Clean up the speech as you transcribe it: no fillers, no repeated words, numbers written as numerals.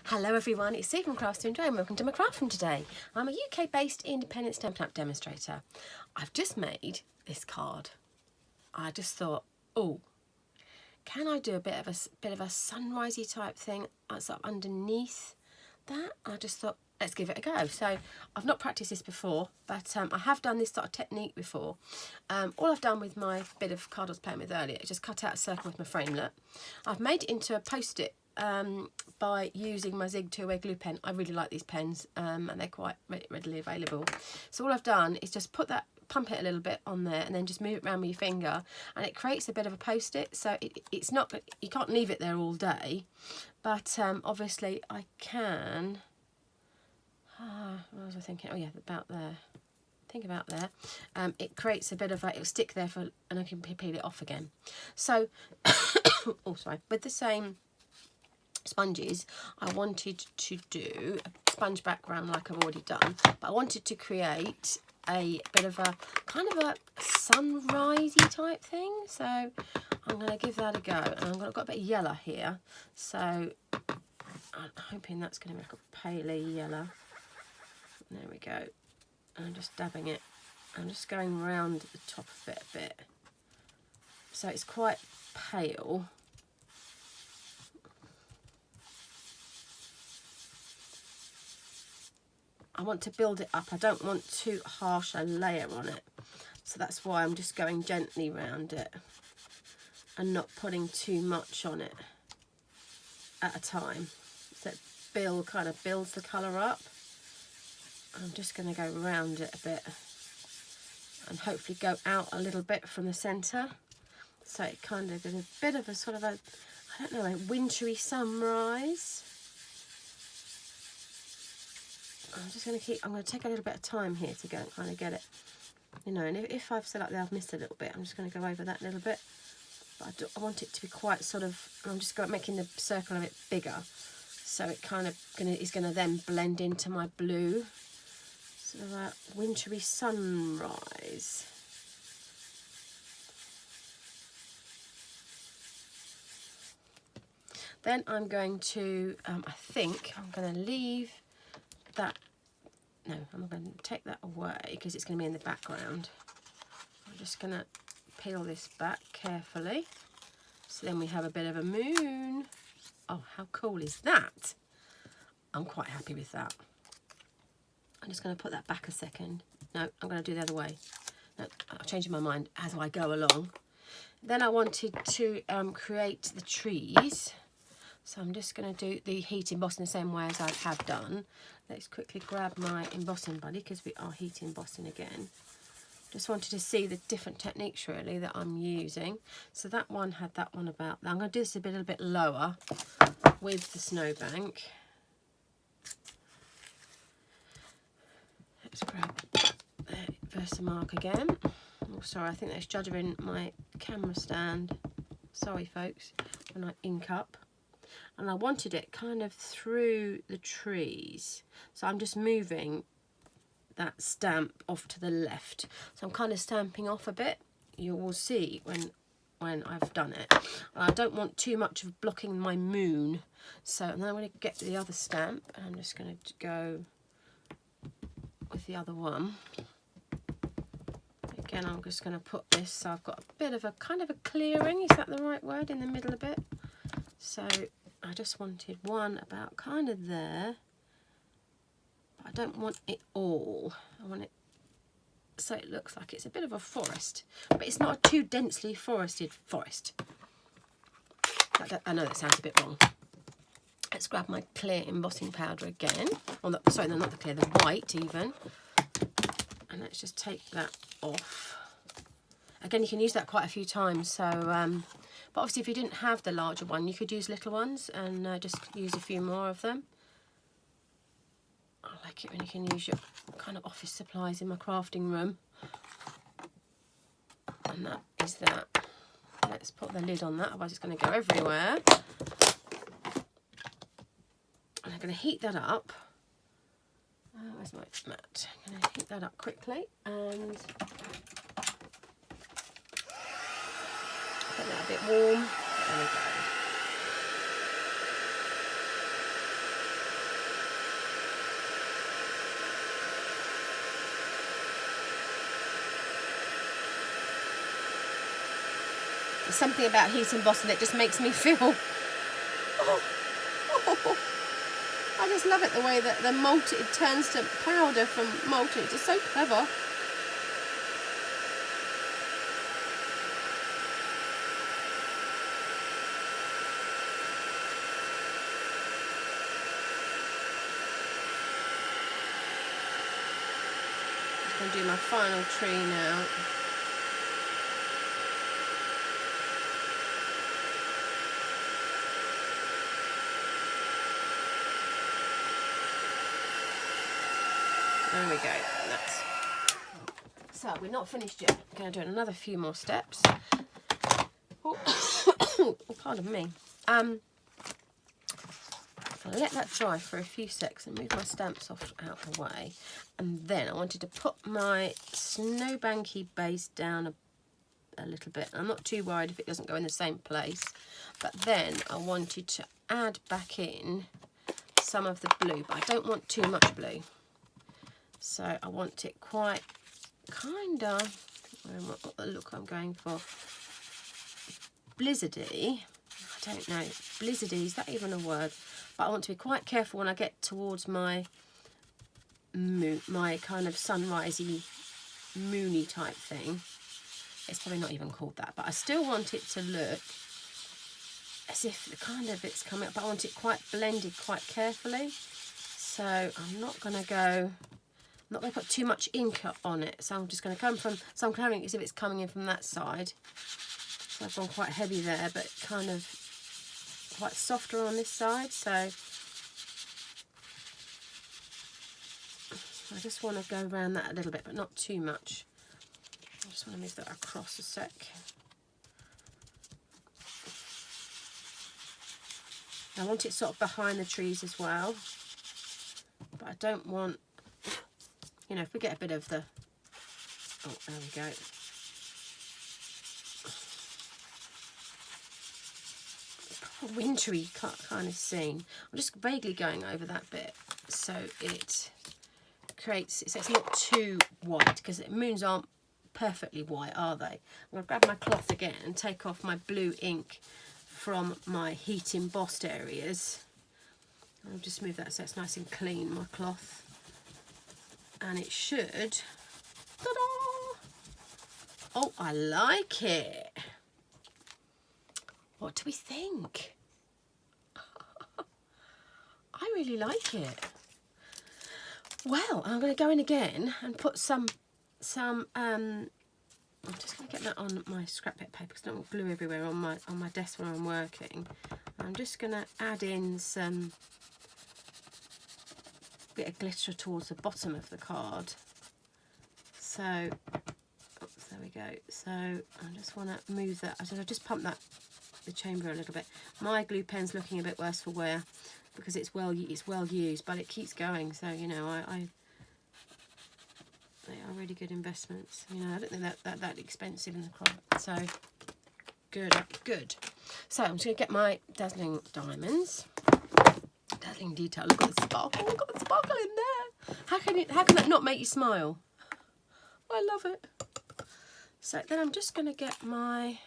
Hello everyone, it's Steve from Crafts to Enjoy and welcome to my craft room today. I'm a UK-based independent Stampin' Up! Demonstrator. I've just made this card. I just thought, oh, can I do a bit of a sunrisey type thing sort of underneath that? I just thought, let's give it a go. So I've not practiced this before, but I have done this sort of technique before. All I've done with my bit of card I was playing with earlier is just cut out a circle with my framelit. I've made it into a post-it by using my Zig 2-way glue pen. I really like these pens and they're quite readily available. So all I've done is just pump it a little bit on there and then just move it around with your finger and it creates a bit of a post-it. So it's not, you can't leave it there all day, but obviously I can, what was I thinking? Oh yeah, about there. Think about there. It creates a bit of it'll stick there for, and I can peel it off again. So, oh sorry, with the same sponges, I wanted to do a sponge background like I've already done, but I wanted to create a bit of a kind of a sunrisey type thing. So I'm going to give that a go, and I've got a bit of yellow here, so I'm hoping that's going to make a paley yellow. There we go. I'm just dabbing it. I'm just going round the top of it a bit, so it's quite pale. I want to build it up. I don't want too harsh a layer on it. So that's why I'm just going gently around it and not putting too much on it at a time. So it kind of builds the colour up. I'm just going to go around it a bit and hopefully go out a little bit from the centre. So it kind of gives a bit of a sort of a, I don't know, a wintry sunrise. I'm going to take a little bit of time here to go and kind of get it, you know, and if I've said like that I've missed a little bit, I'm just going to go over that a little bit, but I want it to be quite sort of, I'm just making the circle a bit bigger, so it kind of is going to then blend into my blue, sort of a wintry sunrise. Then I'm going to, I think I'm going to leave that, no, I'm going to take that away because it's going to be in the background. I'm just going to peel this back carefully. So then we have a bit of a moon. Oh, how cool is that? I'm quite happy with that. I'm just going to put that back a second. No, I'm going to do the other way. No, I'm changing my mind as I go along. Then I wanted to create the trees. So I'm just going to do the heat embossing the same way as I have done. Let's quickly grab my embossing buddy because we are heat embossing again. Just wanted to see the different techniques really that I'm using. So that one had that one about. I'm going to do this a little bit lower with the snowbank. Let's grab the Versamark again. Oh, sorry, I think that's juddering my camera stand. Sorry, folks, when I ink up. And I wanted it kind of through the trees. So I'm just moving that stamp off to the left. So I'm kind of stamping off a bit. You will see when I've done it. And I don't want too much of blocking my moon. So and then I'm going to get the other stamp. And I'm just going to go with the other one. Again, I'm just going to put this. So I've got a bit of a kind of a clearing. Is that the right word? In the middle a bit. So I just wanted one about kind of there, but I don't want it all. I want it so it looks like it's a bit of a forest, but it's not a too densely forested forest. I know that sounds a bit wrong. Let's grab my clear embossing powder again. Oh, sorry, no, not the clear, the white even. And let's just take that off. Again, you can use that quite a few times, so but obviously if you didn't have the larger one, you could use little ones and just use a few more of them. I like it when you can use your kind of office supplies in my crafting room. And that is that. Let's put the lid on that, otherwise it's going to go everywhere. And I'm going to heat that up. Where's my mat? I'm going to heat that up quickly and get that a bit warm. There we go. something about heat embossing that just makes me feel, I just love it the way that the molten, it turns to powder from molten. It's just so clever. Just going to do my final tree now. There we go. That's... So we're not finished yet. I'm going to do another few more steps. Oh, oh pardon me. I'll let that dry for a few seconds and move my stamps off out of the way. And then I wanted to put my Snowbanky base down a little bit. I'm not too worried if it doesn't go in the same place. But then I wanted to add back in some of the blue, but I don't want too much blue. So I want it quite kind of, what the look I'm going for, blizzardy. I don't know, blizzardy, is that even a word? But I want to be quite careful when I get towards my kind of sunrisey, moony type thing. It's probably not even called that, but I still want it to look as if the kind of it's coming up, but I want it quite blended quite carefully. So I'm not going to go... I'm not going to put too much ink on it, so I'm just going to come from, so I'm having it as if it's coming in from that side. So I've gone quite heavy there, but kind of quite softer on this side. So I just want to go around that a little bit, but not too much. I just want to move that across a sec. I want it sort of behind the trees as well, but I don't want... You know, if we get a bit of the, oh, there we go. Proper wintry kind of scene. I'm just vaguely going over that bit so it creates, so it's not too white, because moons aren't perfectly white, are they? I'm going to grab my cloth again and take off my blue ink from my heat embossed areas. I'll just move that so it's nice and clean, my cloth. And it should, ta-da! Oh, I like it. What do we think? I really like it. Well, I'm going to go in again and put some I'm just going to get that on my scrap bit paper because I don't want glue everywhere on my desk when I'm working. I'm just going to add in some bit of glitter towards the bottom of the card. So, oops, there we go. So I just want to move that. I just pump that the chamber a little bit. My glue pen's looking a bit worse for wear because it's well used, but it keeps going. So you know, they are really good investments. You know, I don't think that expensive in the crop. So good. So I'm just going to get my Dazzling Diamonds. Dazzling Detail. Look at the sparkle. Look at the sparkle in there. How can that not make you smile? I love it. So then I'm just going to get my